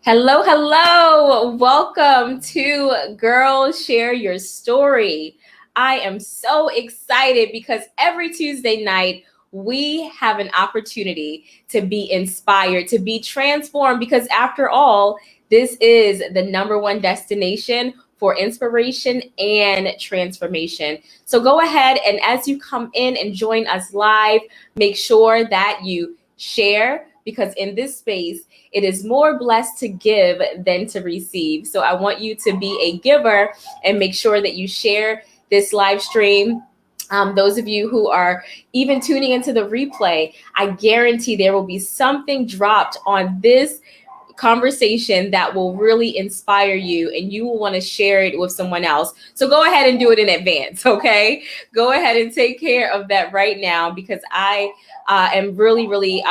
Hello, hello. Welcome to Girl Share Your Story. I am so excited because every Tuesday night we have an opportunity to be inspired, to be transformed, because after all, this is the number one destination for inspiration and transformation. So go ahead and as you come in and join us live, make sure that you share because in this space, it is more blessed to give than to receive. So I want you to be a giver and make sure that you share this live stream. Those of you who are even tuning into the replay, I guarantee there will be something dropped on this conversation that will really inspire you and you will want to share it with someone else. So go ahead and do it in advance, okay? Go ahead and take care of that right now because I am really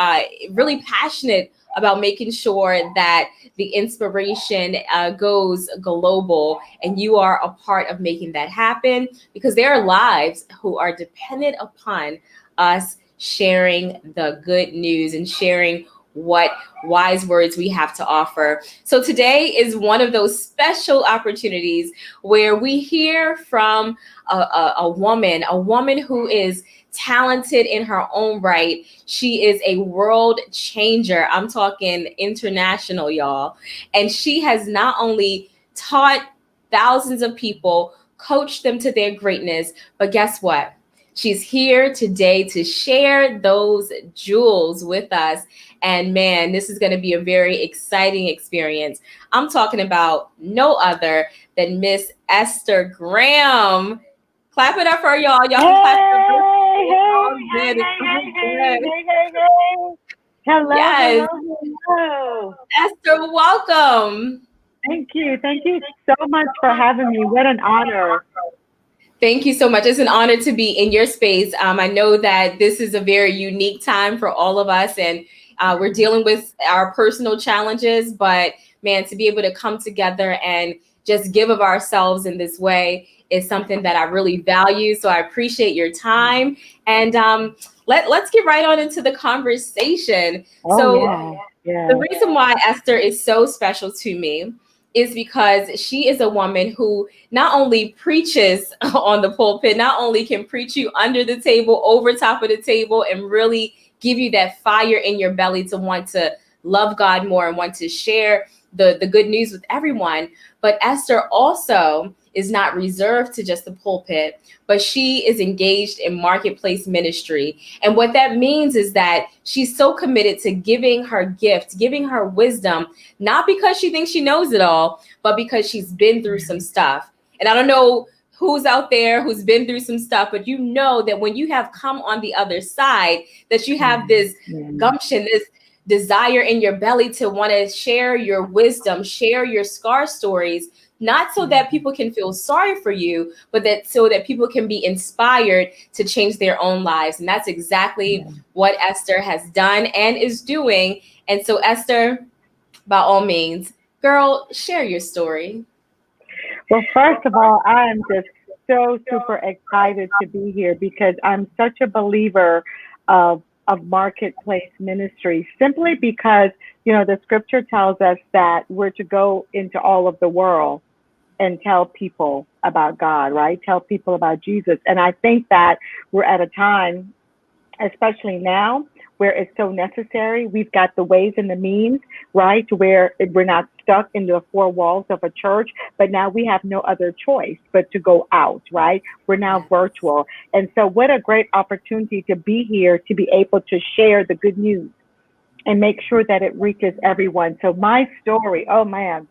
passionate about making sure that the inspiration goes global and you are a part of making that happen because there are lives who are dependent upon us sharing the good news and sharing what wise words we have to offer. So today is one of those special opportunities where we hear from a woman who is talented in her own right. She is a world changer. I'm talking international, y'all. And she has not only taught thousands of people, coached them to their greatness, but guess what? She's here today to share those jewels with us. And man, this is going to be a very exciting experience. I'm talking about no other than Miss Esther Graham. Clap it up for y'all. Y'all can clap for her. It's all good. It's all good. Hey. Hello, Yes. hello, hello. Esther, welcome. Thank you. Thank you so much for having me. What an honor. Thank you so much. It's an honor to be in your space. I know that this is a very unique time for all of us, and we're dealing with our personal challenges. But man, to be able to come together and just give of ourselves in this way is something that I really value. So I appreciate your time, and let's get right on into the conversation. Oh, So yeah. the Yeah. reason why Esther is so special to me is because she is a woman who not only preaches on the pulpit, not only can preach you under the table, over top of the table, and really give you that fire in your belly to want to love God more and want to share the good news with everyone. But Esther also is not reserved to just the pulpit, but she is engaged in marketplace ministry. And what that means is that she's so committed to giving her gift, giving her wisdom, not because she thinks she knows it all, but because she's been through some stuff. And I don't know who's out there who's been through some stuff, but you know that when you have come on the other side, that you have this Yeah. gumption, this desire in your belly to want to share your wisdom, share your scar stories, not so that people can feel sorry for you, but that so that people can be inspired to change their own lives. And that's exactly Yeah. what Esther has done and is doing. And so, Esther, by all means, girl, share your story. Well, first of all, I am just so super excited to be here because I'm such a believer of marketplace ministry simply because, the scripture tells us that we're to go into all of the world and tell people about God, right? Tell people about Jesus. And I think that we're at a time, especially now, where it's so necessary. We've got the ways and the means, right, to where we're not stuck in the four walls of a church, but now we have no other choice but to go out, right? We're now Yes. virtual. And so, what a great opportunity to be here to be able to share the good news and make sure that it reaches everyone. So, my story, oh man,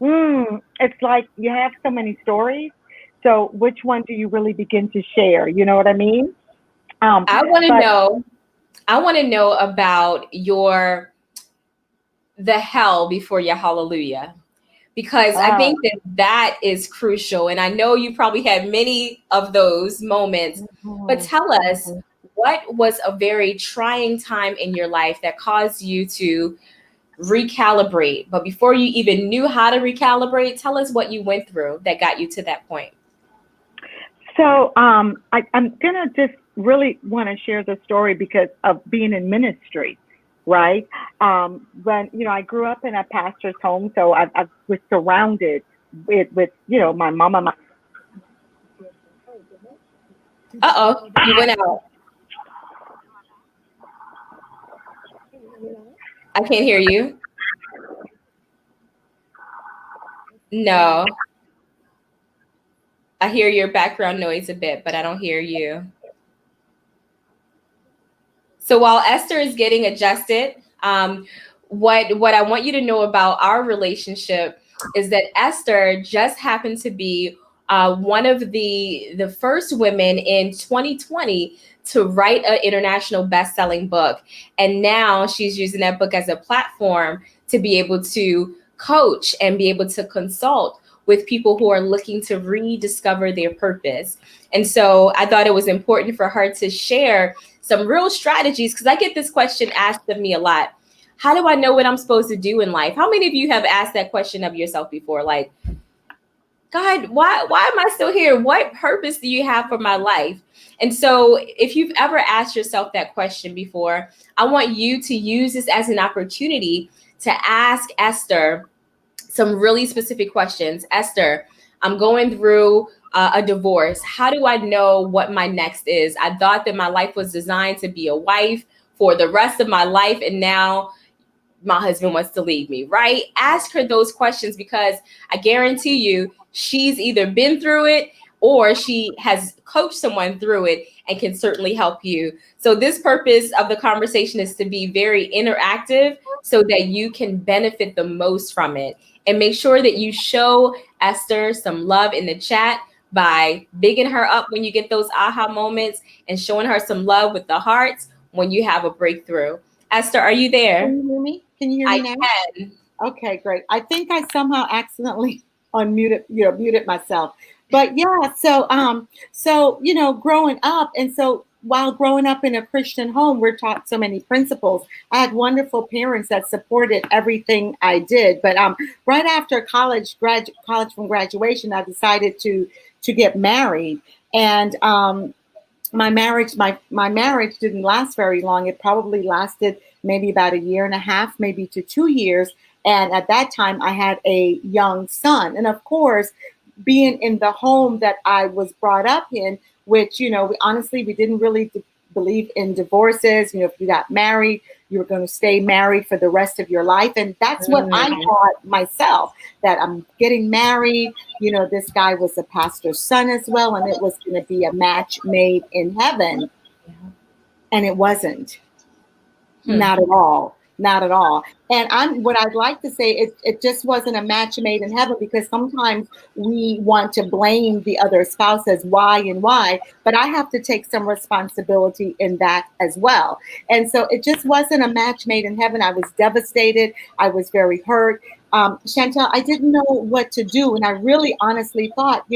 it's like you have so many stories. So, which one do you really begin to share? You know what I mean? Um, I want to but know. I want to know about the hell before your hallelujah because I uh, think that that is crucial. And I know you probably had many of those moments, but mhm, tell us mhm. what was a very trying time in your life that caused you to recalibrate. But before you even knew how to recalibrate, tell us what you went through that got you to that point. So I'm gonna just really want to share the story because of being in ministry. right? When I grew up in a pastor's home, so I was surrounded with my mama, my Uh-oh, you went out. I can't hear you. No, I hear your background noise a bit, but I don't hear you. So while Esther is getting adjusted, what I want you to know about our relationship is that Esther just happened to be one of the first women in 2020 to write an international best-selling book, and now she's using that book as a platform to be able to coach and be able to consult with people who are looking to rediscover their purpose. And so I thought it was important for her to share some real strategies, because I get this question asked of me a lot. How do I know what I'm supposed to do in life? How many of you have asked that question of yourself before? Like, God, why am I still here? What purpose do you have for my life? And so if you've ever asked yourself that question before, I want you to use this as an opportunity to ask Esther some really specific questions. Esther, I'm going through a divorce. How do I know what my next is? I thought that my life was designed to be a wife for the rest of my life, and now my husband wants to leave me, right? Ask her those questions, because I guarantee you she's either been through it or she has coached someone through it and can certainly help you. So this purpose of the conversation is to be very interactive so that you can benefit the most from it. And make sure that you show Esther some love in the chat by bigging her up when you get those aha moments, and showing her some love with the hearts when you have a breakthrough. Esther, are you there? Can you hear me? Can you hear I me now? can. Okay, great. I think I somehow accidentally unmuted, muted myself. But yeah, so growing up, and so while growing up in a Christian home, we're taught so many principles. I had wonderful parents that supported everything I did. But right after college from graduation, I decided to get married, and my marriage didn't last very long. It probably lasted maybe about a year and a half, maybe to 2 years. And at that time, I had a young son. And of course, being in the home that I was brought up in, which, we didn't really believe in divorces. If you got married, you were going to stay married for the rest of your life. And that's what I thought myself, that I'm getting married. This guy was a pastor's son as well, and it was going to be a match made in heaven. And it wasn't. Not at all. Not at all. And what I'd like to say, it just wasn't a match made in heaven, because sometimes we want to blame the other spouse as why and why, but I have to take some responsibility in that as well. And so it just wasn't a match made in heaven. I was devastated. I was very hurt. Chantel, I didn't know what to do. And I really honestly thought,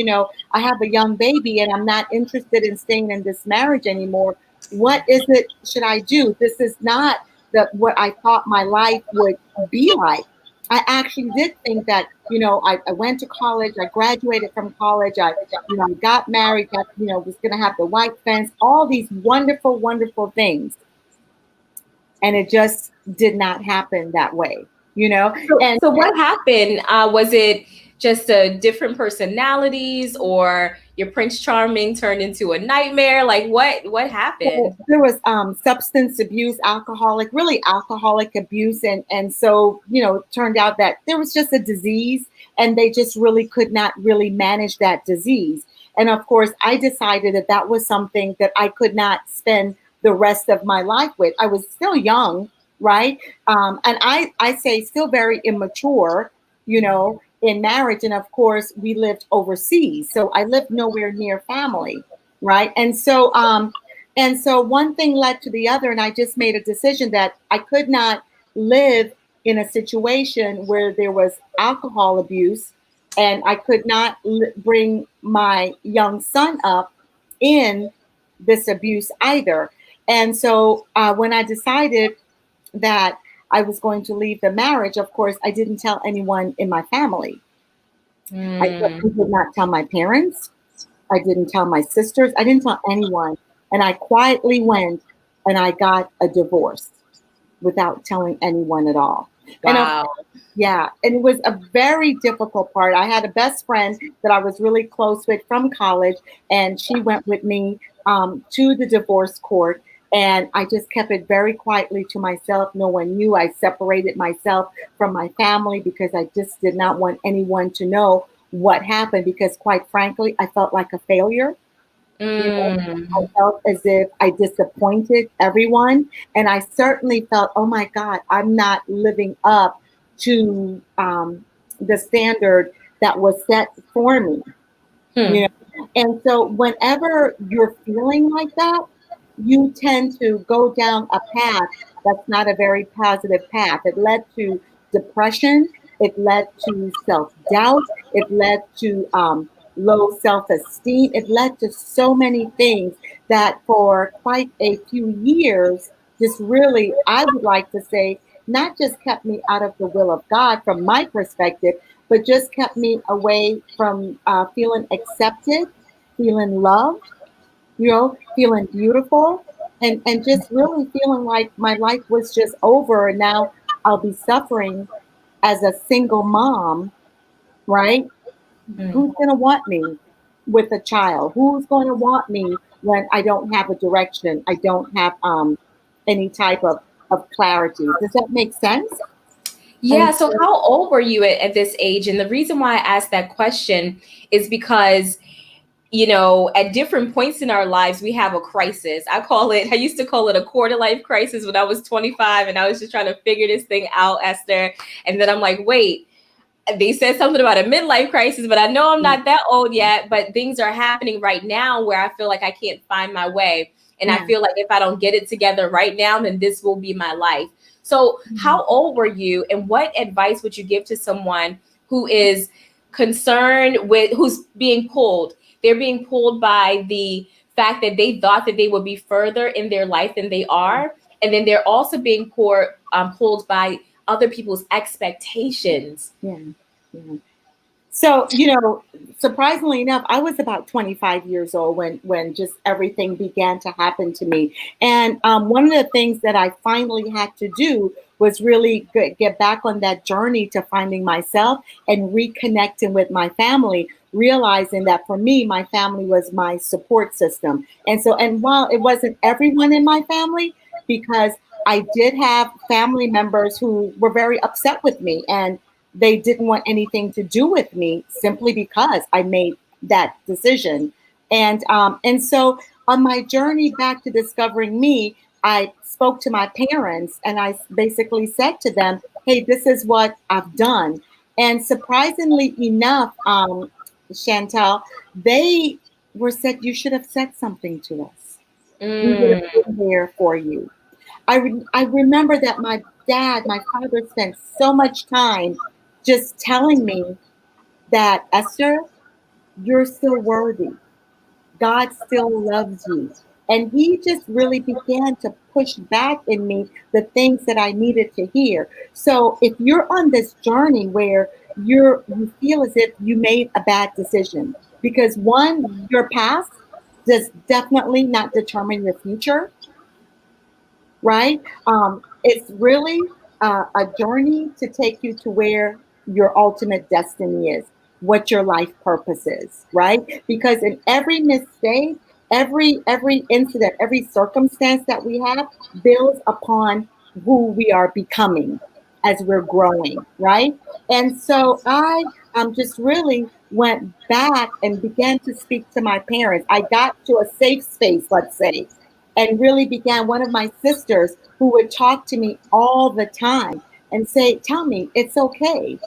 I have a young baby and I'm not interested in staying in this marriage anymore. What is it should I do? This is not what I thought my life would be like. I actually did think that, I went to college, I graduated from college, I got married, was going to have the white fence, all these wonderful, wonderful things. And it just did not happen that way, So what happened? Was it just different personalities, or your Prince Charming turned into a nightmare? Like what happened? There was substance abuse, really alcoholic abuse, and so it turned out that there was just a disease, and they just really could not really manage that disease. And of course, I decided that was something that I could not spend the rest of my life with. I was still young, right? And I say still very immature, in marriage. And of course, we lived overseas, so I lived nowhere near family, right? And so one thing led to the other, and I just made a decision that I could not live in a situation where there was alcohol abuse, and I could not bring my young son up in this abuse either. And so when I decided that I was going to leave the marriage, of course, I didn't tell anyone in my family. I did not tell my parents. I didn't tell my sisters. I didn't tell anyone. And I quietly went and I got a divorce. without telling anyone at all. And of Wow. yeah, and it was a very difficult part. I had a best friend that I was really close with from college, and she went with me to the divorce court. And I just kept it very quietly to myself. No one knew. I separated myself from my family because I just did not want anyone to know what happened. Because, quite frankly, I felt like a failure. You know, I Mm. felt as if I disappointed everyone. And I certainly felt, oh my God, I'm not living up to the standard that was set for me. You Hmm. know, and so whenever you're feeling like that, you tend to go down a path that's not a very positive path. It led to depression. It led to self doubt. It led to low self esteem. It led to so many things that for quite a few years, just really, I would like to say, not just kept me out of the will of God from my perspective, but just kept me away from feeling accepted, feeling loved, feeling beautiful, and just really feeling like my life was just over. And now I'll be suffering as a single mom, right? Hmm. Who's going to want me with a child? Who's going to want me when I don't have a direction? I don't have any type of clarity. Does that make sense? Yeah. And So, so, how old were you at this age? And the reason why I asked that question is because, at different points in our lives, we have a crisis. I used to call it a quarter life crisis when I was 25 and I was just trying to figure this thing out, Esther. And then I'm like, wait, they said something about a midlife crisis, but I know I'm not that old yet. But things are happening right now where I feel like I can't find my way. And I yeah. feel like if I don't get it together right now, then this will be my life. So, how old were you, and what advice would you give to someone who is concerned with who's being pulled? They're being pulled by the fact that they thought that they would be further in their life than they are. And then they're also being pulled by other people's expectations. Yeah. Yeah. So, surprisingly enough, I was about 25 years old when just everything began to happen to me. And one of the things that I finally had to do was really get back on that journey to finding myself and reconnecting with my family, realizing that for me, my family was my support system. And so, and while it wasn't everyone in my family, because I did have family members who were very upset with me, and they didn't want anything to do with me simply because I made that decision. And so on my journey back to discovering me, I spoke to my parents and I basically said to them, "Hey, this is what I've done." And surprisingly enough, Chantal, they were said, "You should have said something to us. We would Mm. have been there for you." I remember that my father spent so much time just telling me that, Esther, you're still worthy. God still loves you. And he just really began to push back in me the things that I needed to hear. So if you're on this journey where you feel as if you made a bad decision, because one, your past does definitely not determine your future, right? It's really a journey to take you to where your ultimate destiny is, what your life purpose is, right? Because in every mistake, every incident, every circumstance that we have builds upon who we are becoming as we're growing, right? And so I just really went back and began to speak to my parents. I got to a safe space, let's say, and really began one of my sisters who would talk to me all the time and say, "Tell me, it's okay.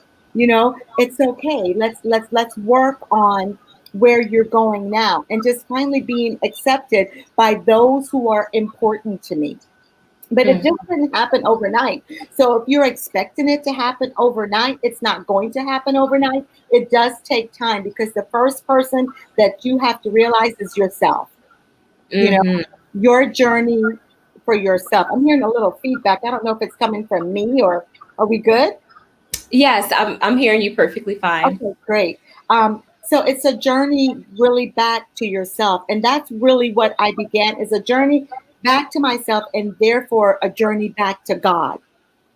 It's okay. Let's work on where you're going now." And just finally being accepted by those who are important to me. But it just Mm. didn't happen overnight. So if you're expecting it to happen overnight, it's not going to happen overnight. It does take time, because the first person that you have to realize is yourself. You know, Hmm. your journey for yourself. I'm hearing a little feedback. I don't know if it's coming from me, or are we good? Yes, I'm hearing you perfectly fine. Okay, great. So it's a journey really back to yourself. And that's really what I began, is a journey back to myself, and therefore a journey back to God,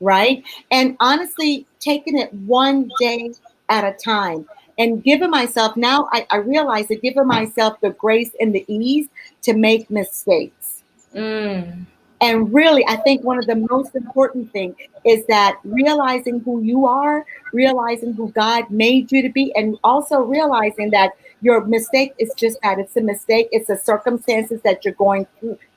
right? And honestly, taking it one day at a time and giving myself, now I realize that giving myself the grace and the ease to make mistakes. Mm. And really, I think one of the most important thing is that realizing who you are, realizing who God made you to be, and also realizing that your mistake is just that, it's a mistake. It's the circumstances that you're going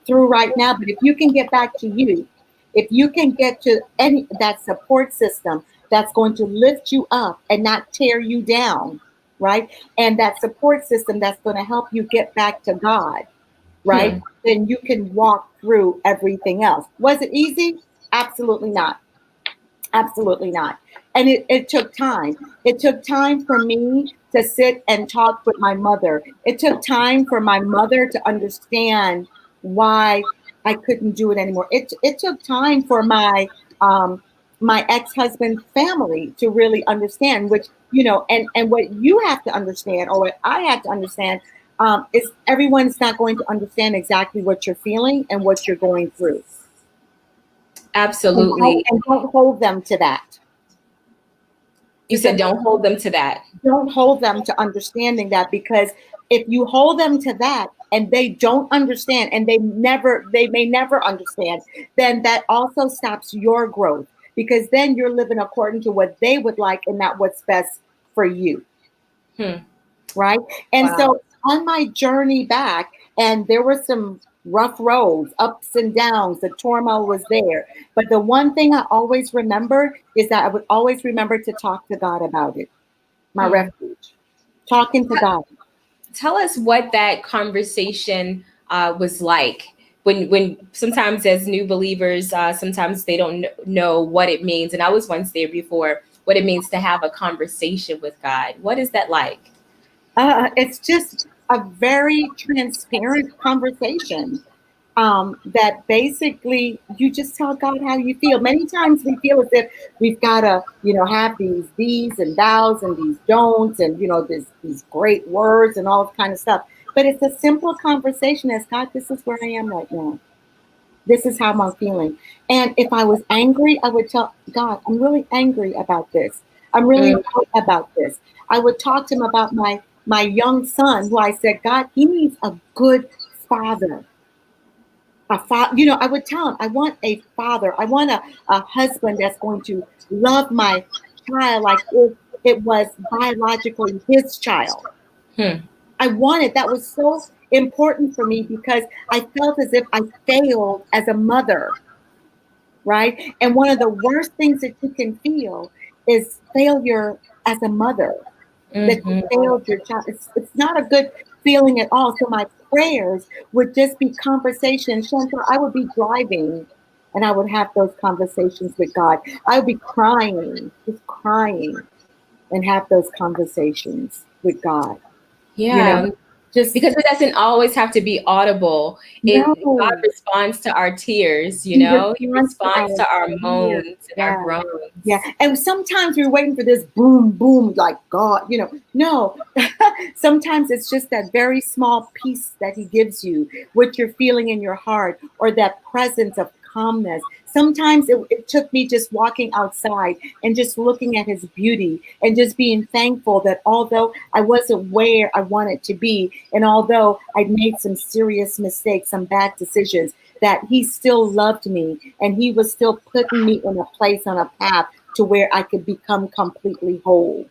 through right now. But if you can get back to you, if you can get to any that support system that's going to lift you up and not tear you down, right? And that support system that's going to help you get back to God, right? Hmm. Then you can walk through everything else. Was it easy? Absolutely not. Absolutely not. And it took time. It took time for me to sit and talk with my mother. It took time for my mother to understand why I couldn't do it anymore. It took time for um, my ex-husband's family to really understand, which, and what you have to understand, or what I had to understand, is everyone's not going to understand exactly what you're feeling and what you're going through. Absolutely. And don't hold them to that. You Just said don't hold them to that. don't hold them to understanding that, because if you hold them to that and they don't understand, and they may never understand, then that also stops your growth, because then you're living according to what they would like and not what's best for you. Hmm. Right. And Wow. so on my journey back, and there were some rough roads, ups and downs, the turmoil was there. But the one thing I always remember is that I would always remember to talk to God about it, my Hmm. refuge, talking to God. Tell us what that conversation was like. When sometimes as new believers, sometimes they don't know what it means. And I was once there before, what it means to have a conversation with God. What is that like? It's just a very transparent conversation, that basically you just tell God how you feel. Many times we feel as if we've got to, have these and thous and these don'ts, and these great words and all kind of stuff. But it's a simple conversation as, God, this is where I am right now. This is how I'm feeling. And if I was angry, I would tell God, I'm really angry about this. I'm really Mm. upset about this. I would talk to him about my young son, who I said, God, he needs a good father. I would tell him, I want a father. I want a husband that's going to love my child like if it was biologically his child. Hmm. I wanted, that was so important for me, because I felt as if I failed as a mother, right? And one of the worst things that you can feel is failure as a mother, that you Hmm. failed your child. It's not a good feeling at all. So my prayers would just be conversations. Chantal, I would be driving and I would have those conversations with God. I would be crying, just crying, and have those conversations with God. You know, Yeah. just Because it doesn't always have to be audible. no. God responds to our tears, He He responds to responds our to our prayers. moans and our Yeah. Yeah. groans. And sometimes we're waiting for this boom, boom, like God, no. Sometimes it's just that very small piece that he gives you, what you're feeling in your heart, or that presence of calmness. Sometimes it took me just walking outside and just looking at his beauty and just being thankful that although I wasn't where I wanted to be, and although I'd made some serious mistakes, some bad decisions, that he still loved me and he was still putting me in a place, on a path to where I could become completely whole.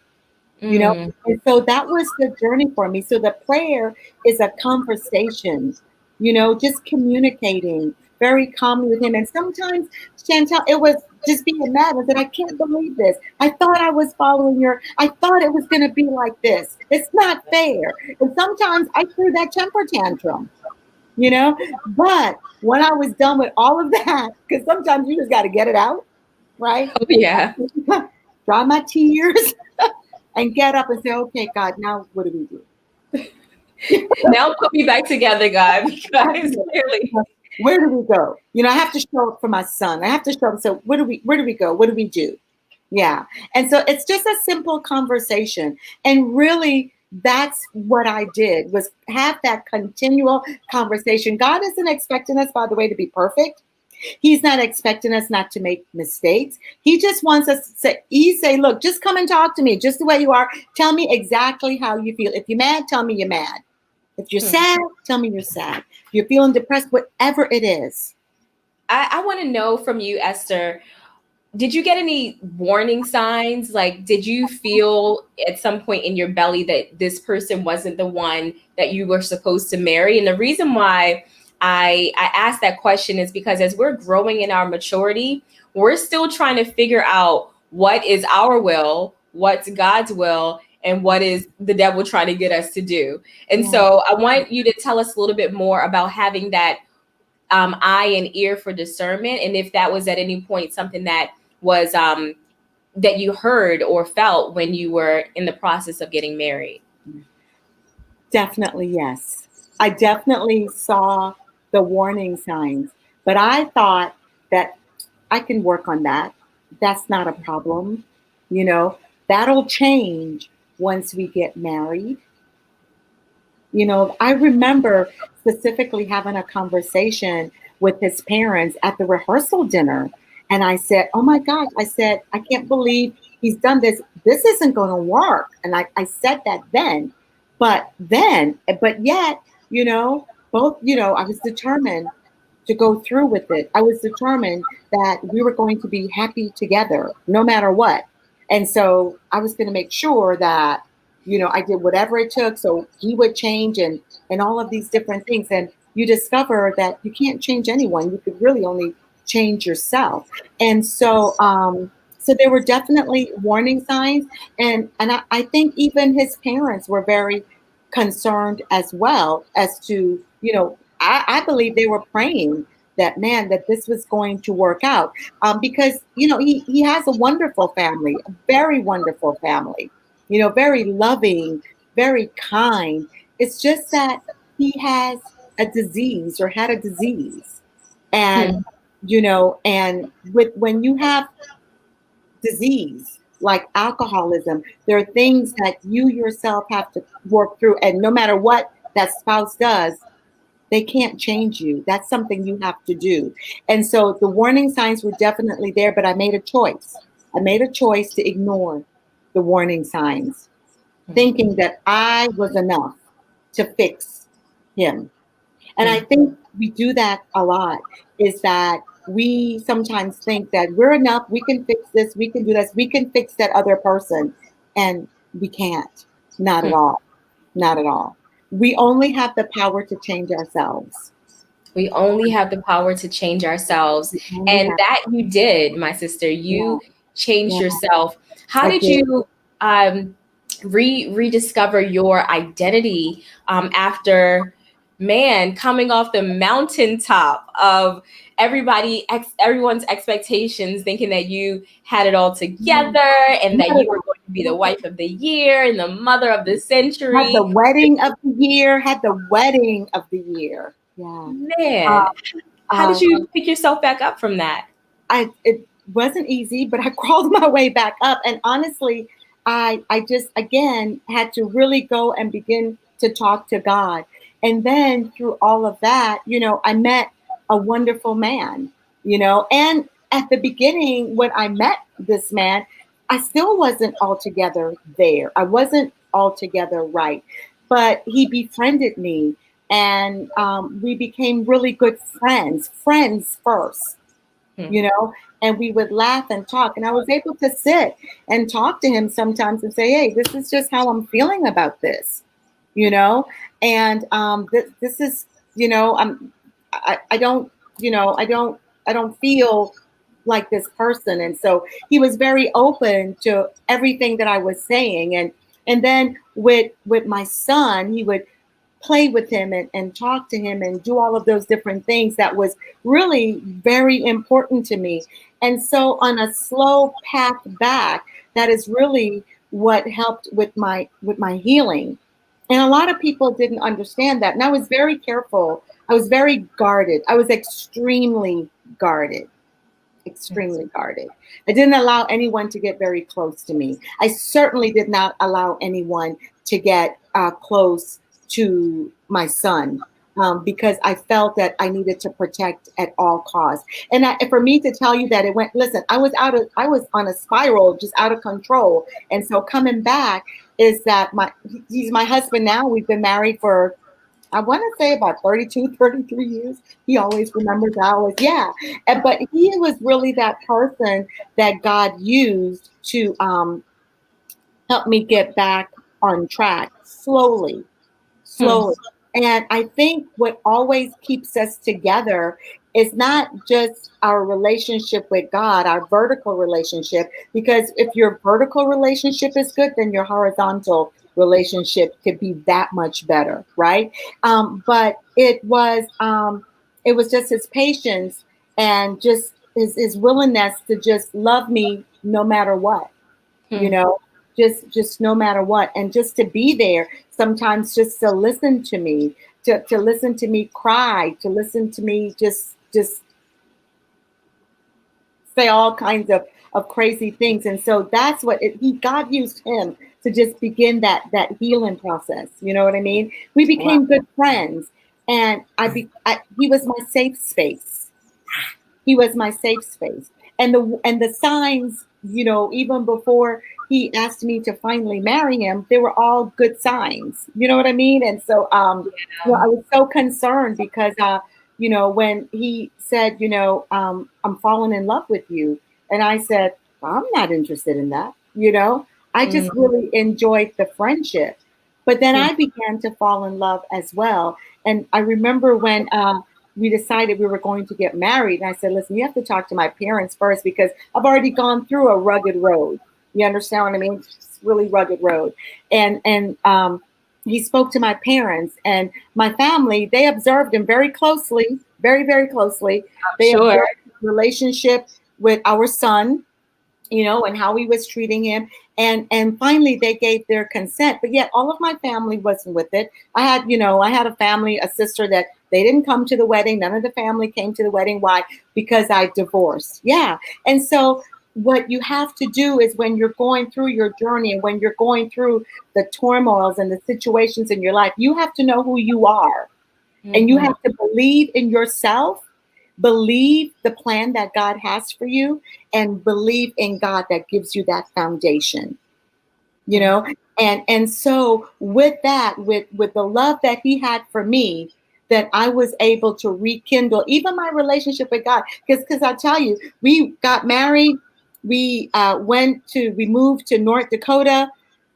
you know Mm. and so that was the journey for me. So the prayer is a conversation, just communicating very calmly with him. And sometimes, Chantel, it was just being mad. I said, I can't believe this. I thought I was following I thought it was going to be like this. It's not fair. And sometimes I threw that temper tantrum, but when I was done with all of that, because sometimes you just got to get it out, right? Oh, yeah. Dry my tears and get up and say, okay, God, now what do we do? Now put me back together, God, because clearly. Where do we go? I have to show up for my son. I have to show up. So where do we go? What do we do? Yeah. And so it's just a simple conversation. And really, that's what I did, was have that continual conversation. God isn't expecting us, by the way, to be perfect. He's not expecting us not to make mistakes. He just wants us to say, look, just come and talk to me just the way you are. Tell me exactly how you feel. If you're mad, tell me you're mad. If you're sad, tell me you're sad. If you're feeling depressed, whatever it is. I want to know from you, Esther, did you get any warning signs? Like, did you feel at some point in your belly that this person wasn't the one that you were supposed to marry? And the reason why I asked that question is because as we're growing in our maturity, we're still trying to figure out what is our will, what's God's will, and what is the devil trying to get us to do. And Yeah. so I want you to tell us a little bit more about having that eye and ear for discernment, and if that was at any point something that was that you heard or felt when you were in the process of getting married. Definitely, yes. I definitely saw the warning signs, but I thought that I can work on that. That's not a problem. You know, that'll change once we get married. You know, I remember specifically having a conversation with his parents at the rehearsal dinner. And I said, oh my gosh, I said, I can't believe he's done this. This isn't going to work. And I said that then. But yet, you know, both, you know, I was determined to go through with it. I was determined that we were going to be happy together no matter what. And so I was going to make sure that, you know, I did whatever it took so he would change and all of these different things. And you discover that you can't change anyone. You could really only change yourself. And so so there were definitely warning signs. And I think even his parents were very concerned as well as to, you know, I believe they were praying that, man, that this was going to work out, because, you know, he has a wonderful family, a very wonderful family, you know, very loving, very kind. It's just that he has a disease or had a disease. And, you know, and with when you have disease like alcoholism, there are things that you yourself have to work through. And no matter what that spouse does, they can't change you. That's something you have to do. And so the warning signs were definitely there, but I made a choice. I made a choice to ignore the warning signs, thinking that I was enough to fix him. And I think we do that a lot, is that we sometimes think that we're enough, we can fix this, we can do this, we can fix that other person. And we can't. Not at all. Not at all. We only have the power to change ourselves. We only have the power to change ourselves. We only And have, that you did, my sister. yeah, You changed yeah, yourself. How I did did. you rediscover your identity after, man, coming off the mountaintop of everyone's expectations, thinking that you had it all together and that you were going to be the wife of the year and the mother of the Had the century? wedding of the year, had the wedding of the year. Yeah. Man, Um, how did uh, you pick yourself back up from that? it wasn't easy, but I crawled my way back up. And honestly, I just again had to really go and begin to talk to God. And then through all of that, you know, I met a wonderful man, you know, and at the beginning when I met this man, I still wasn't altogether there. I wasn't altogether right, but he befriended me, and we became really good friends, friends first, Hmm. you know, and we would laugh and talk. And I was able to sit and talk to him sometimes and say, hey, this is just how I'm feeling about this, you know, and this is, you know, I don't, you know, I don't feel like this person. And so he was very open to everything that I was saying. And then with my son, he would play with him and talk to him and do all of those different things that was really very important to me. And so on a slow path back, that is really what helped with my healing. And a lot of people didn't understand that. And I was very careful. I was very guarded. I was extremely guarded. Extremely guarded. I didn't allow anyone to get very close to me. I certainly did not allow anyone to get close to my son. Because I felt that I needed to protect at all costs, and for me to tell you that it went. Listen, I was on a spiral, just out of control, and so coming back is that he's my husband now. We've been married for, I want to say, about 32, 33 years. He always remembers. I always, yeah. But he was really that person that God used to help me get back on track slowly, Hmm. slowly. And I think what always keeps us together is not just our relationship with God, our vertical relationship, because if your vertical relationship is good, then your horizontal relationship could be that much better, right? But it was just his patience and just his willingness to just love me no matter what, you Hmm. know, just no matter what, and just to be there sometimes, just to listen to me, to listen to me cry, to listen to me just say all kinds of crazy things. And so that's what God used him to just begin that healing process, you know what I mean? We Wow. became good friends, and he was my safe space. He was my safe space. And the signs, even before he asked me to finally marry him, they were all good signs. You know what I mean? And so I was so concerned because when he said, I'm falling in love with you, and I said, well, I'm not interested in that. I just Mm. really enjoyed the friendship. But then Hmm. I began to fall in love as well. And I remember when we decided we were going to get married. And I said, listen, you have to talk to my parents first because I've already gone through a rugged road. You understand what I mean? It's really rugged road. And he spoke to my parents and my family. They observed him very closely, very, very closely. I'm They sure. observed his relationship with our son, and how he was treating him. And finally they gave their consent. But yet all of my family wasn't with it. I had a family, a sister that they didn't come to the wedding. None of the family came to the wedding. Why? Because I divorced. Yeah. And so what you have to do is when you're going through your journey and when you're going through the turmoils and the situations in your life, you have to know who you are. And you Hmm. have to believe in yourself, believe the plan that God has for you, and believe in God that gives you that foundation, you Hmm. know? And so with that, with the love that he had for me, that I was able to rekindle even my relationship with God. Because I tell you, we got married, we moved to North Dakota,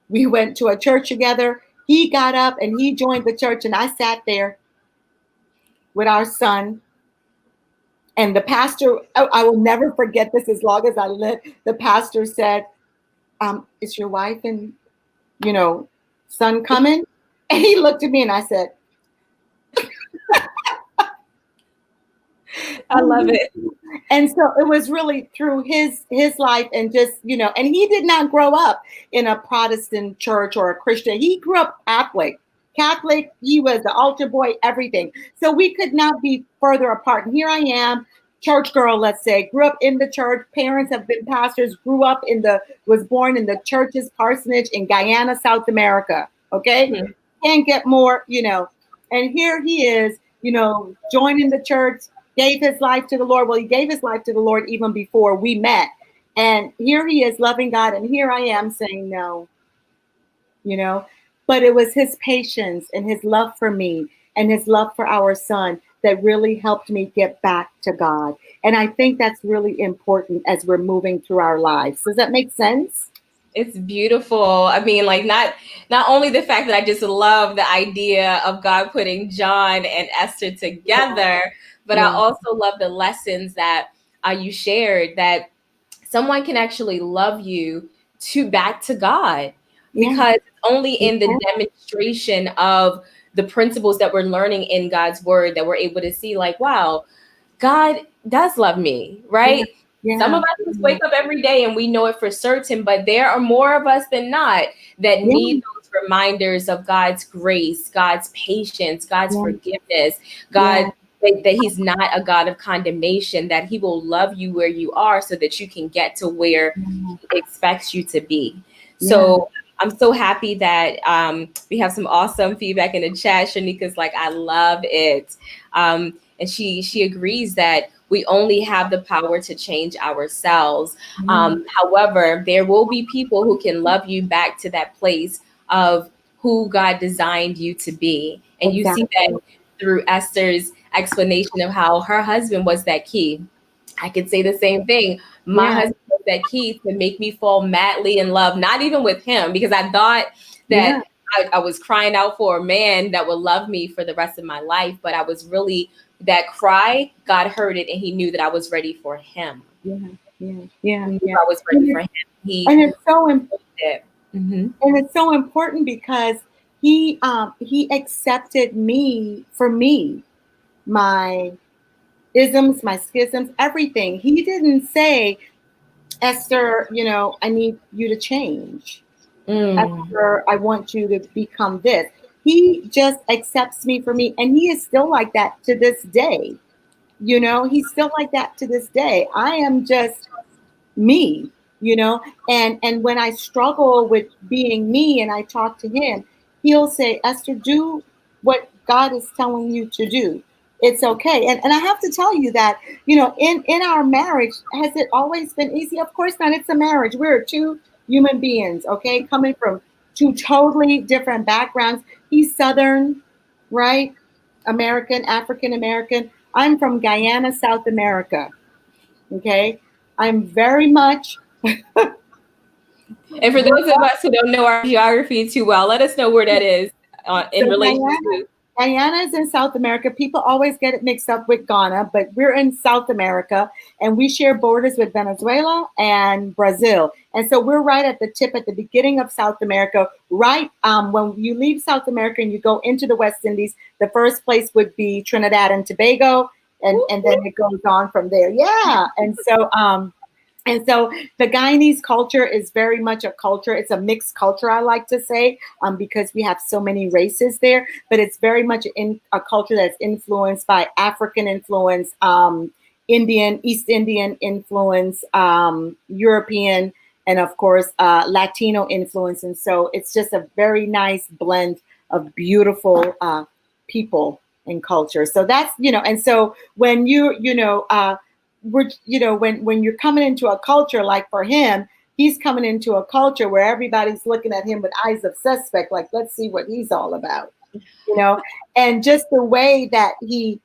we went to a church together. He got up and he joined the church, and I sat there with our son. And the pastor, I will never forget this as long as I live. The pastor said, is your wife and, you know, son coming? And he looked at me and I said, I love it. and so it was really through his life, and just, and he did not grow up in a Protestant church or a Christian. He grew up Catholic. He was the altar boy, everything. So we could not be further apart. And here I am, church girl, let's say, grew up in the church. Parents have been pastors, was born in the church's parsonage in Guyana, South America. Okay. Hmm. Can't get more, and here he is, joining the church, gave his life to the Lord. Well, he gave his life to the Lord even before we met. And here he is loving God. And here I am saying no, you know, but it was his patience and his love for me and his love for our son that really helped me get back to God. And I think that's really important as we're moving through our lives. Does that make sense? It's beautiful. I mean, like not only the fact that I just love the idea of God putting John and Esther together, but I Yeah. also love the lessons that you shared, that someone can actually love you to back to God, Yeah. because it's only in the Yeah. demonstration of the principles that we're learning in God's word that we're able to see, like, wow, God does love me, Yeah. right? Some of Yeah. us just wake up every day and we know it for certain, but there are more of us than not that Yeah. need those reminders of God's grace, God's patience, God's Yeah. forgiveness, God, Yeah. that He's not a God of condemnation, that He will love you where you are so that you can get to where Yeah. He expects you to be. Yeah. So I'm so happy that we have some awesome feedback in the chat. Shanika's like, I love it. And she agrees that we only have the power to change ourselves. However, there will be people who can love you back to that place of who God designed you to be. And you see that Exactly. through Esther's explanation of how her husband was that key. I could say the same thing. My Yeah. husband was that key to make me fall madly in love, not even with him, because I thought that Yeah. I was crying out for a man that would love me for the rest of my life. But I was really, that cry, God heard it and he knew that I was ready for him. Yeah. Yeah. Yeah. He knew Yeah. I was ready And for it's, him. He and it's so did. Hmm. and it's so important because he accepted me for me, my isms, my schisms, everything. He didn't say, Esther, I need you to change. Mm. Esther, I want you to become this. He just accepts me for me, and he is still like that to this day. He's still like that to this day. I am just me, and when I struggle with being me and I talk to him, he'll say, Esther, do what God is telling you to do. It's okay. And I have to tell you that, in our marriage, has it always been easy? Of course not. It's a marriage. We're two human beings, okay, coming from two totally different backgrounds. He's Southern, right? American, African American. I'm from Guyana, South America. Okay. I'm very much. And for those of us who don't know our geography too well, let us know where that is in So relation Guyana, to. Guyana is in South America. People always get it mixed up with Ghana, but we're in South America and we share borders with Venezuela and Brazil. And so we're right at the tip, at the beginning of South America. Right when you leave South America and you go into the West Indies, the first place would be Trinidad and Tobago, and then it goes on from there. Yeah, and so the Guyanese culture is very much a culture. It's a mixed culture, I like to say, because we have so many races there. But it's very much in a culture that's influenced by African influence, Indian, East Indian influence, European, and of course Latino influence. And so it's just a very nice blend of beautiful people and culture. So that's and so when when you're coming into a culture like for him, he's coming into a culture where everybody's looking at him with eyes of suspect, like, let's see what he's all about, and just the way that he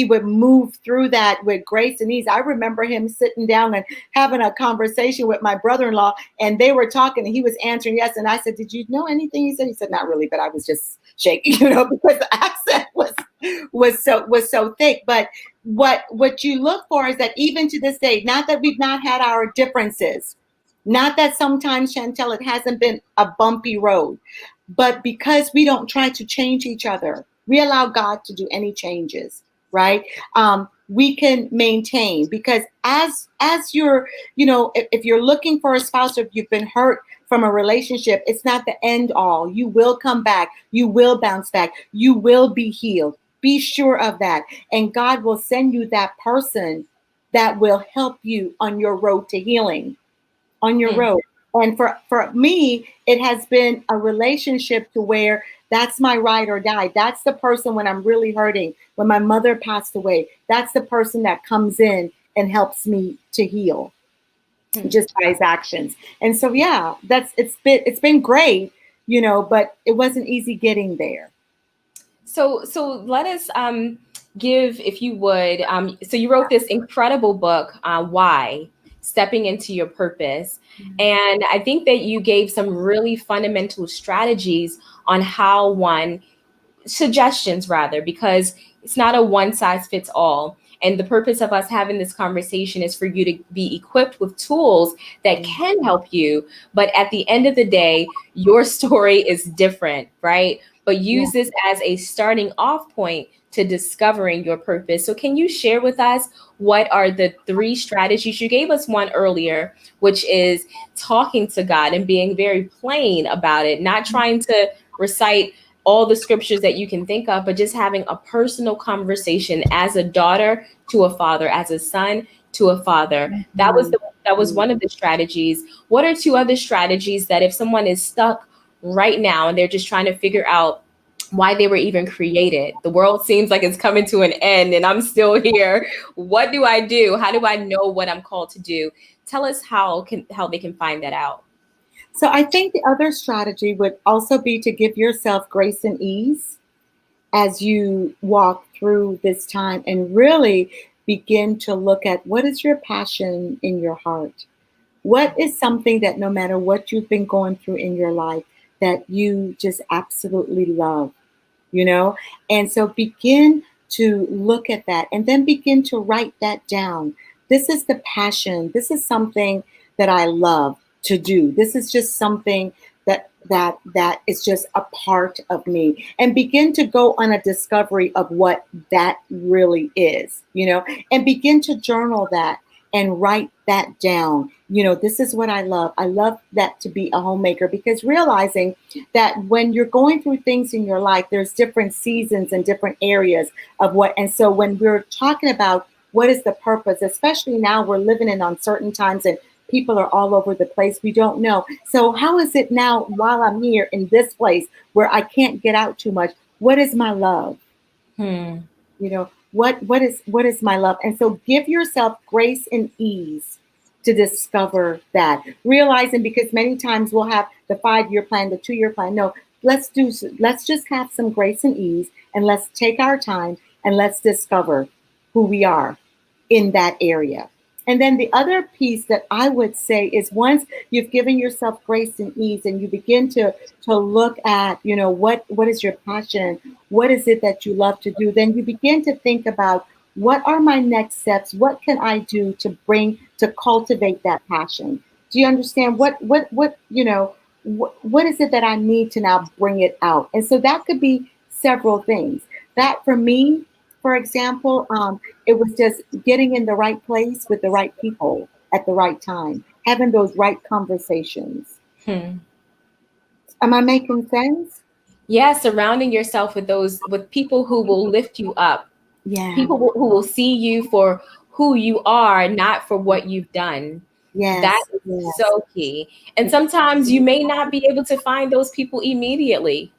would move through that with grace and ease. I remember him sitting down and having a conversation with my brother-in-law, and they were talking and he was answering yes, and I said, did you know anything? He said, not really, but I was just shaking, because the accent was so thick. But what you look for is that even to this day, not that we've not had our differences, not that sometimes, Chantel, it hasn't been a bumpy road, but because we don't try to change each other, we allow God to do any changes, right? We can maintain, because as you're, if you're looking for a spouse, or if you've been hurt from a relationship, it's not the end all. You will come back. You will bounce back. You will be healed. Be sure of that. And God will send you that person that will help you on your road to healing, on your Hmm. road. And for me, it has been a relationship to where that's my ride or die. That's the person when I'm really hurting, when my mother passed away, that's the person that comes in and helps me to heal Hmm. just by his actions. And so, yeah, it's been great, but it wasn't easy getting there. So let us give, if you would. So you wrote this incredible book, Why, Stepping into Your Purpose. And I think that you gave some really fundamental strategies on how one, suggestions rather, because it's not a one size fits all. And the purpose of us having this conversation is for you to be equipped with tools that can help you. But at the end of the day, your story is different, right? But Yeah. use this as a starting off point to discovering your purpose. So, can you share with us what are the three strategies? You gave us one earlier, which is talking to God and being very plain about it, not trying to recite all the scriptures that you can think of, but just having a personal conversation as a daughter to a father, as a son to a father. That was Mhm. one of the strategies. What are two other strategies that if someone is stuck right now, and they're just trying to figure out why they were even created. The world seems like it's coming to an end and I'm still here. What do I do? How do I know what I'm called to do? Tell us how they can find that out. So I think the other strategy would also be to give yourself grace and ease as you walk through this time and really begin to look at what is your passion in your heart. What is something that no matter what you've been going through in your life that you just absolutely love, you know? And so begin to look at that and then begin to write that down. This is the passion. This is something that I love to do. This is just something that is just a part of me, and begin to go on a discovery of what that really is, and begin to journal that and write that down. This is what I love. I love that to be a homemaker, because realizing that when you're going through things in your life, there's different seasons and different areas of what. And so when we're talking about what is the purpose, especially now we're living in uncertain times and people are all over the place, we don't know. So how is it now while I'm here in this place where I can't get out too much? What is my love? Hmm. What is my love? And so give yourself grace and ease to discover that, realizing, because many times we'll have the 5-year plan, the 2-year plan. No, let's just have some grace and ease, and let's take our time and let's discover who we are in that area. And then the other piece that I would say is, once you've given yourself grace and ease and you begin to look at, what is your passion? What is it that you love to do? Then you begin to think about, what are my next steps? What can I do to cultivate that passion? Do you understand what is it that I need to now bring it out? And so that could be several things. That, for me, for example, it was just getting in the right place with the right people at the right time, having those right conversations. Hmm. Am I making sense? Yeah, surrounding yourself with people who will lift you up, Yeah. people who will see you for who you are, not for what you've done. That Yes. is Yes. so key. And sometimes you may not be able to find those people immediately.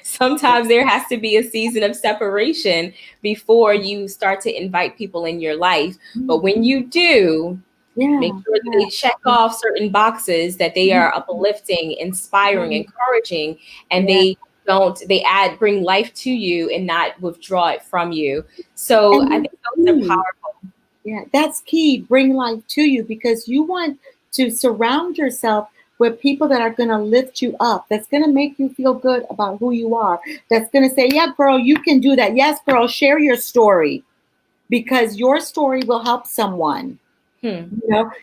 Sometimes there has to be a season of separation before you start to invite people in your life. But when you do, make Yeah. sure that they check off certain boxes, that they Yeah. are uplifting, inspiring, encouraging, and Yeah. bring life to you and not withdraw it from you. So I And think those are key. powerful. Yeah, that's key. Bring life to you, because you want to surround yourself with people that are going to lift you up, that's going to make you feel good about who you are, that's going to say, yeah, girl, you can do that. Yes, girl, share your story, because your story will help someone. Hmm.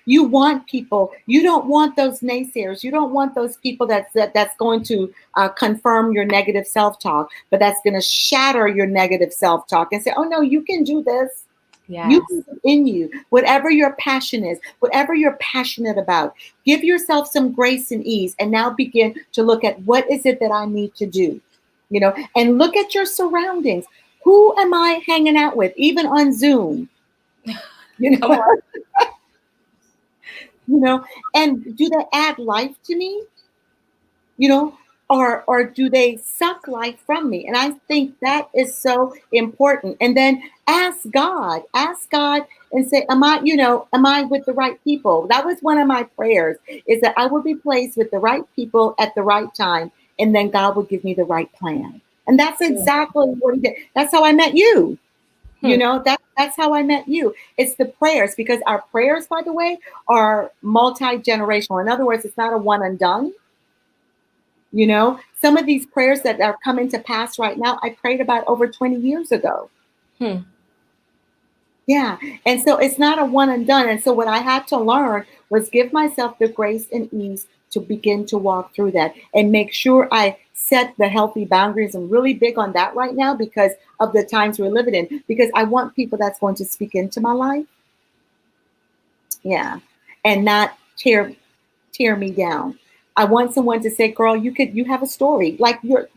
You want people. You don't want those naysayers. You don't want those people that's going to confirm your negative self-talk, but that's going to shatter your negative self-talk and say, oh no, you can do this. You Yes. in you, whatever your passion is, whatever you're passionate about, give yourself some grace and ease, and now begin to look at, what is it that I need to do, and look at your surroundings. Who am I hanging out with, even on Zoom? You Come know, on. and do they add life to me? you know, or do they suck life from me? And I think that is so important. And then ask God and say, am I with the right people? That was one of my prayers, is that I would be placed with the right people at the right time, and then God would give me the right plan. And that's exactly what he did. That's how I met you. Hmm. That's how I met you. It's the prayers, because our prayers, by the way, are multi-generational. In other words, it's not a one and done. Some of these prayers that are coming to pass right now, I prayed about over 20 years ago. Hmm. Yeah. And so it's not a one and done. And so what I had to learn was give myself the grace and ease to begin to walk through that, and make sure I set the healthy boundaries. I'm really big on that right now, because of the times we're living in, because I want people that's going to speak into my life. Yeah. And not tear me down. I want someone to say, girl, you have a story. Like, your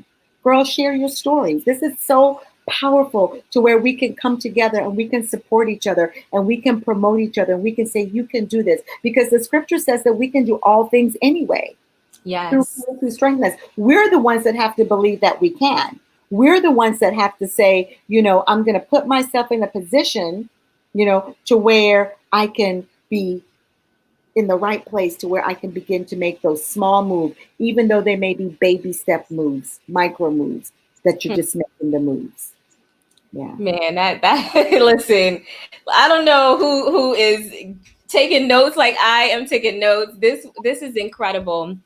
girl, share your stories. This is so powerful, to where we can come together and we can support each other and we can promote each other and we can say, you can do this, because the scripture says that we can do all things anyway. Yes. Who strengthen us. We're the ones that have to believe that we can. We're the ones that have to say, I'm going to put myself in a position, to where I can be in the right place, to where I can begin to make those small moves, even though they may be baby step moves, micro moves, that you're just making the moves. Yeah. Man, that listen, I don't know who is taking notes like I am taking notes. This is incredible.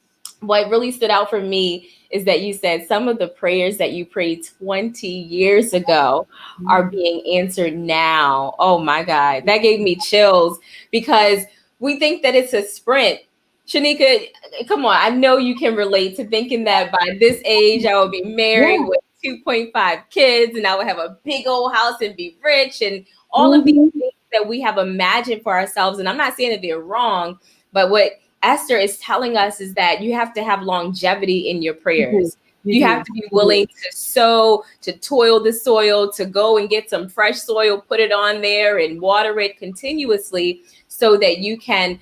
What really stood out for me is that you said some of the prayers that you prayed 20 years ago are Mhm. being answered now. Oh my God. That gave me chills because we think that it's a sprint. Shanika, come on. I know you can relate to thinking that by this age I will be married Yeah. with 2.5 kids and I would have a big old house and be rich and all of these Mhm. things that we have imagined for ourselves. And I'm not saying that they're wrong, but what Esther is telling us is that you have to have longevity in your You do. prayers. You You do. have to be You do. willing to sow, to toil the soil, to go and get some fresh soil, put it on there and water it continuously so that you can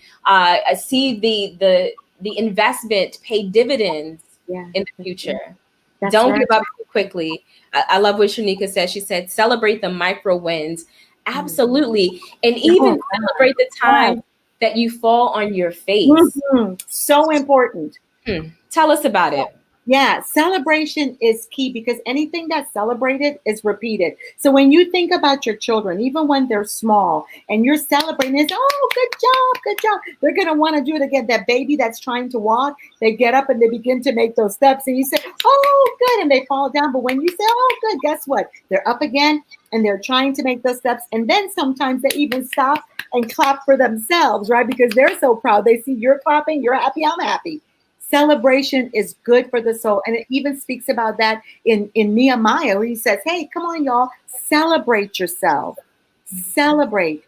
see the investment pay dividends Yeah. in the That's right. future. That's Don't right. give up too quickly. I love what Shanika said. She said, celebrate the micro wins. Mm. Absolutely. And Oh, even God. celebrate the Yes. time that you fall on your face. So important. Tell us about it. Yeah, celebration is key because anything that's celebrated is repeated. So when you think about your children, even when they're small and you're celebrating, it's, oh, good job, good job. They're going to want to do it again. That baby that's trying to walk, they get up and they begin to make those steps. And you say, oh, good. And they fall down. But when you say, oh, good, guess what? They're up again and they're trying to make those steps. And then sometimes they even stop and clap for themselves, right? Because they're so proud. They see you're clapping, you're happy, I'm happy. Celebration is good for the soul. And it even speaks about that in Nehemiah, where he says, hey, come on, y'all, celebrate yourself. Celebrate.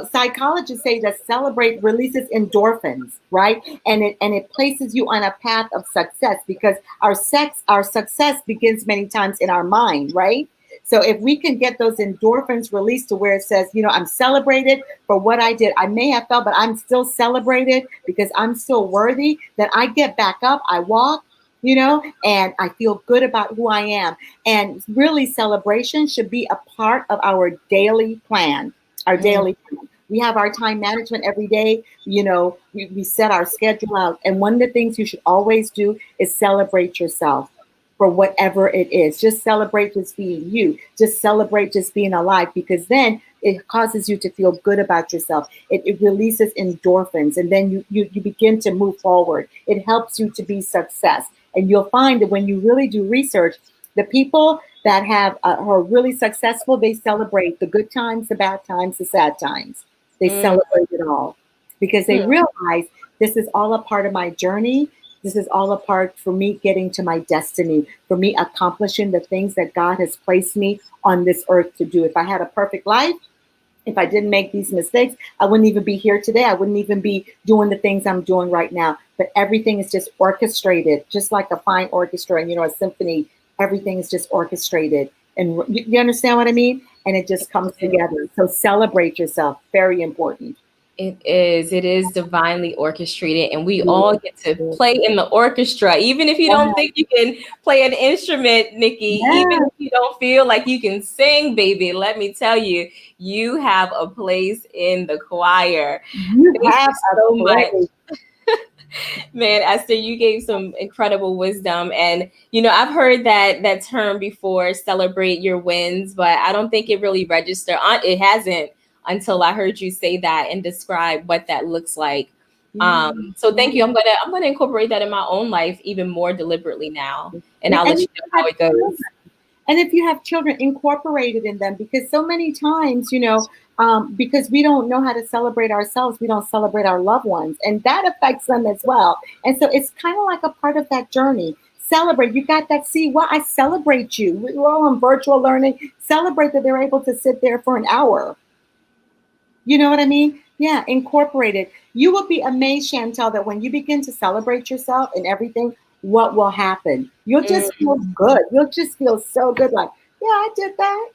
Psychologists say that celebrate releases endorphins, right? And it places you on a path of success because our success begins many times in our mind, right? So if we can get those endorphins released to where it says, I'm celebrated for what I did. I may have felt, but I'm still celebrated because I'm still worthy. That I get back up, I walk, and I feel good about who I am. And really, celebration should be a part of our daily plan, our Mm, daily plan. We have our time management every day. We set our schedule out. And one of the things you should always do is celebrate yourself for whatever it is. Just celebrate just being you. Just celebrate just being alive because then it causes you to feel good about yourself. It releases endorphins and then you begin to move forward. It helps you to be success. And you'll find that when you really do research, the people that who are really successful, they celebrate the good times, the bad times, the sad times. They mm, celebrate it all because they hmm. realize this is all a part of my journey. This is all a part for me getting to my destiny, for me accomplishing the things that God has placed me on this earth to do. If I had a perfect life, if I didn't make these mistakes, I wouldn't even be here today. I wouldn't even be doing the things I'm doing right now. But everything is just orchestrated, just like a fine orchestra and, a symphony. Everything is just orchestrated. And you understand what I mean? And it just comes together. So celebrate yourself. Very important. It is divinely orchestrated, and we Yeah. all get to play in the orchestra. Even if you don't think you can play an instrument, Nikki, even Yeah. if you don't feel like you can sing, baby, let me tell you, you have a place in the choir. You Thank have you a so much. place. Man, Esther, you gave some incredible wisdom. And, I've heard that term before, celebrate your wins, but I don't think it really registered. It hasn't until I heard you say that and describe what that looks like. Yeah. So Yeah. thank you. I'm gonna incorporate that in my own life even more deliberately now. And Yeah. I'll let And you if know you how have it goes. children, and if you have children, incorporated in them because so many times, because we don't know how to celebrate ourselves, we don't celebrate our loved ones, and that affects them as well. And so it's kind of like a part of that journey. Celebrate. You got that. See, well, I celebrate you. We're all on virtual learning. Celebrate that they're able to sit there for an hour. You know what I mean? Yeah, incorporate it. You will be amazed, Chantel, that when you begin to celebrate yourself and everything, what will happen? You'll just feel good. You'll just feel so good. Like, yeah, I did that.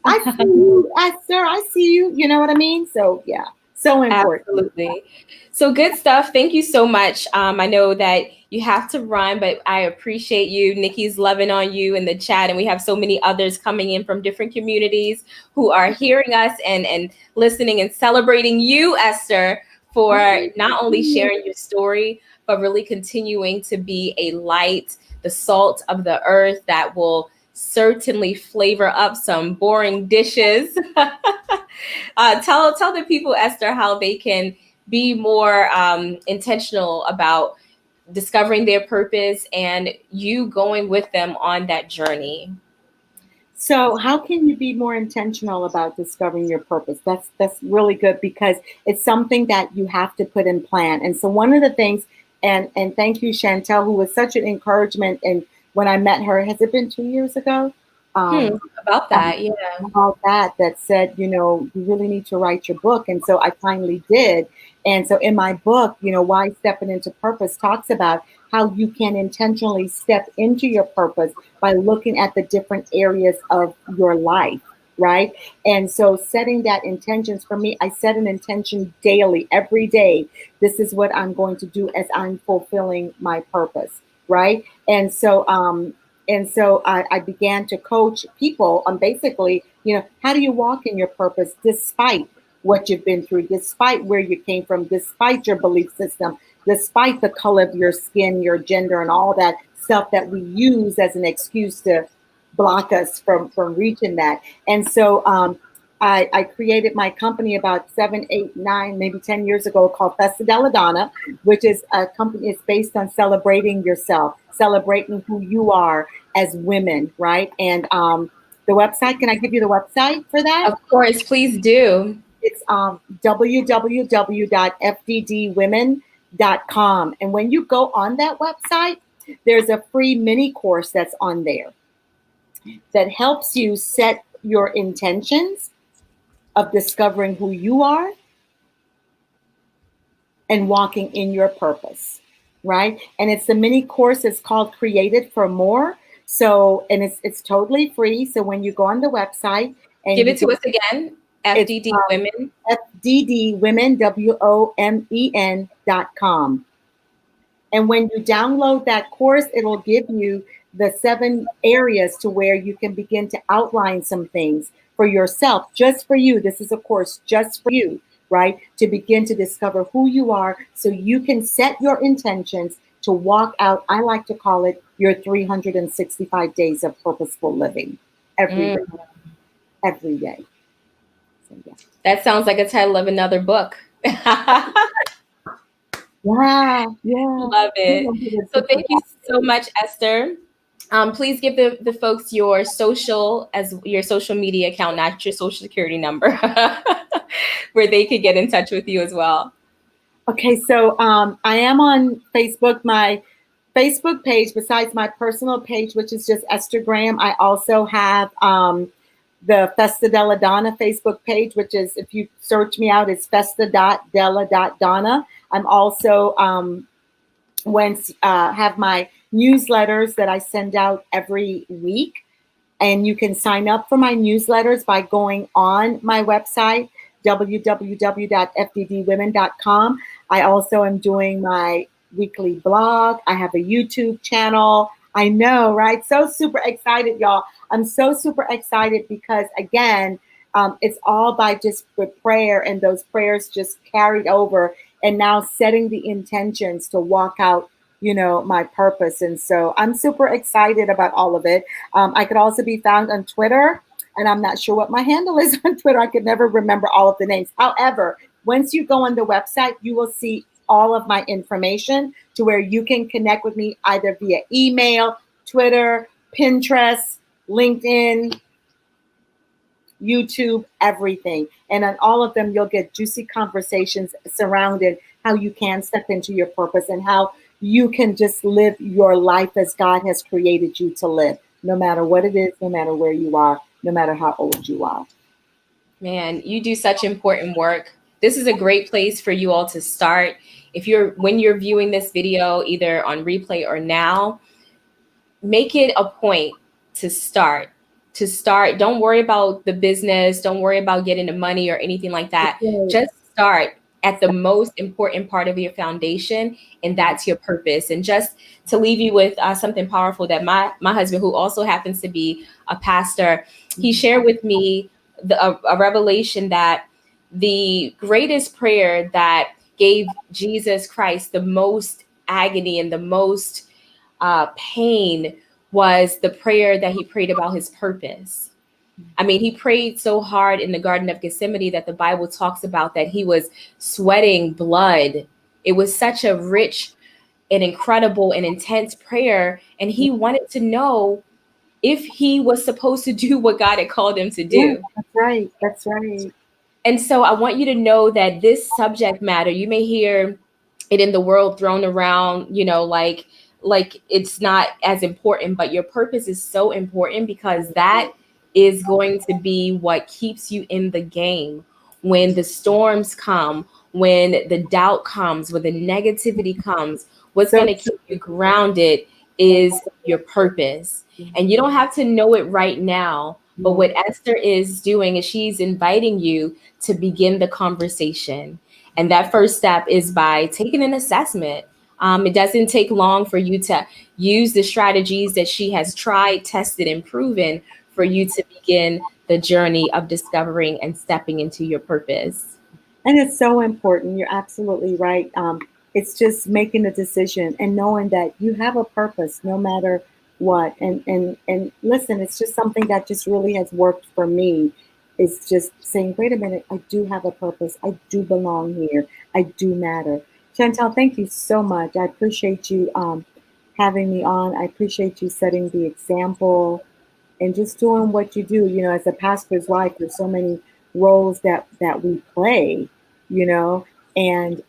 I see you, Esther. I see you. You know what I mean? So, yeah, So important. Absolutely. So good stuff. Thank you so much. I know that you have to run, but I appreciate you. Nikki's loving on you in the chat, and we have so many others coming in from different communities who are hearing us and listening and celebrating you, Esther, for not only sharing your story, but really continuing to be a light, the salt of the earth that will certainly flavor up some boring dishes. Tell the people, Esther, how they can be more intentional about discovering their purpose and you going with them on that journey. So, how can you be more intentional about discovering your purpose? That's really good because it's something that you have to put in plan. And so, one of the things, and thank you, Chantel, who was such an encouragement. And when I met her, has it been 2 years ago? Hmm, Um, about um, that, yeah. about that said, you really need to write your book. And so I finally did. And so in my book, Why Stepping into Purpose talks about how you can intentionally step into your purpose by looking at the different areas of your life, right? And so setting that intentions for me, I set an intention daily, every day. This is what I'm going to do as I'm fulfilling my purpose, right? And so I began to coach people on basically, how do you walk in your purpose despite what you've been through, despite where you came from, despite your belief system, despite the color of your skin, your gender, and all that stuff that we use as an excuse to block us from reaching that. And so I created my company about 7, 8, 9, maybe 10 years ago called Festa Della Donna, which is a company. It's based on celebrating yourself, celebrating who you are as women, right? And the website, can I give you the website for that? Of course, please do. It's www.fddwomen.com. And when you go on that website, there's a free mini course that's on there that helps you set your intentions of discovering who you are and walking in your purpose, right? And it's the mini course. It's called Created for More. So, and it's totally free. So when you go on the website and Give you it to can, us again. it's FDD Women. FDD Women, WOMEN.com. And when you download that course, it'll give you the 7 areas to where you can begin to outline some things for yourself, just for you. This is a course just for you, right? To begin to discover who you are so you can set your intentions to walk out. I like to call it your 365 days of purposeful living every day, Mm, every day. So, yeah. that sounds like a title of another book. Yeah, yeah. Love it. So thank you so Yeah. much, Esther. Please give the folks your social media account, not your social security number, where they could get in touch with you as well. Okay, so I am on Facebook. My Facebook page, besides my personal page, which is just Esther Graham, I also have the Festa Della Donna Facebook page, which is, if you search me out, it's festa.della.donna. I'm also have my newsletters that I send out every week. And you can sign up for my newsletters by going on my website, www.fddwomen.com. I also am doing my weekly blog. I have a YouTube channel. I know, right? So super excited, y'all. I'm so super excited because, again, it's all by just with prayer, and those prayers just carried over, and now setting the intentions to walk out, my purpose. And so I'm super excited about all of it. I could also be found on Twitter, and I'm not sure what my handle is on Twitter. I could never remember all of the names. However, once you go on the website, you will see all of my information to where you can connect with me either via email, Twitter, Pinterest, LinkedIn, YouTube, everything. And on all of them, you'll get juicy conversations surrounding how you can step into your purpose and how you can just live your life as God has created you to live, no matter what it is, no matter where you are, no matter how old you are. Man, you do such important work. This is a great place for you all to start. When you're viewing this video, either on replay or now, make it a point to start. Don't worry about the business. Don't worry about getting the money or anything like that. Okay. Just start at the most important part of your foundation, and that's your purpose. And just to leave you with something powerful that my husband, who also happens to be a pastor, he shared with me a revelation that the greatest prayer that gave Jesus Christ the most agony and the most pain was the prayer that he prayed about his purpose. I mean, he prayed so hard in the Garden of Gethsemane that the Bible talks about that he was sweating blood. It was such a rich and incredible and intense prayer. And he wanted to know if he was supposed to do what God had called him to Yeah, do. that's right. That's right. And so I want you to know that this subject matter, you may hear it in the world thrown around, like it's not as important, but your purpose is so important because that is going to be what keeps you in the game when the storms come, when the doubt comes, when the negativity comes. What's So going to keep you grounded is your purpose. And you don't have to know it right now. But yeah. what Esther is doing is she's inviting you to begin the conversation. And that first step is by taking an assessment. It doesn't take long for you to use the strategies that she has tried, tested, and proven for you to begin the journey of discovering and stepping into your purpose. And it's so important. You're absolutely right. It's just making a decision and knowing that you have a purpose no matter what. And listen, it's just something that just really has worked for me. It's just saying, wait a minute, I do have a purpose. I do belong here. I do matter. Chantal, thank you so much. I appreciate you having me on. I appreciate you setting the example and just doing what you do. You know, as a pastor's wife, there's so many roles that we play, you know, and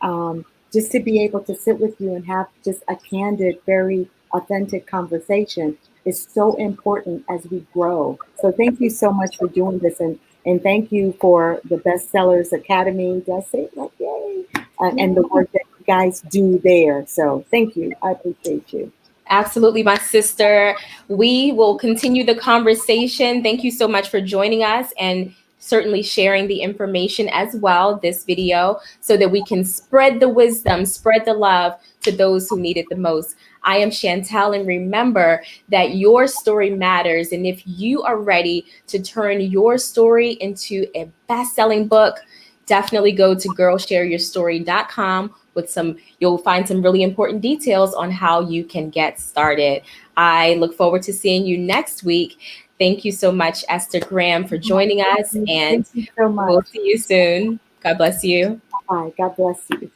just to be able to sit with you and have just a candid, very authentic conversation is so important as we grow. So thank you so much for doing this, and thank you for the Bestsellers Academy. Did I say it like yay? And the work that you guys do there. So thank you. I appreciate you. Absolutely, my sister. We will continue the conversation. Thank you so much for joining us and certainly sharing the information as well, this video, so that we can spread the wisdom, spread the love to those who need it the most. I am Chantel, and remember that your story matters. And if you are ready to turn your story into a best-selling book, definitely go to girlshareyourstory.com with you'll find some really important details on how you can get started. I look forward to seeing you next week. Thank you so much, Esther Graham, for joining us, and Thank you so much. we'll see you soon. God bless you. Bye. God bless you.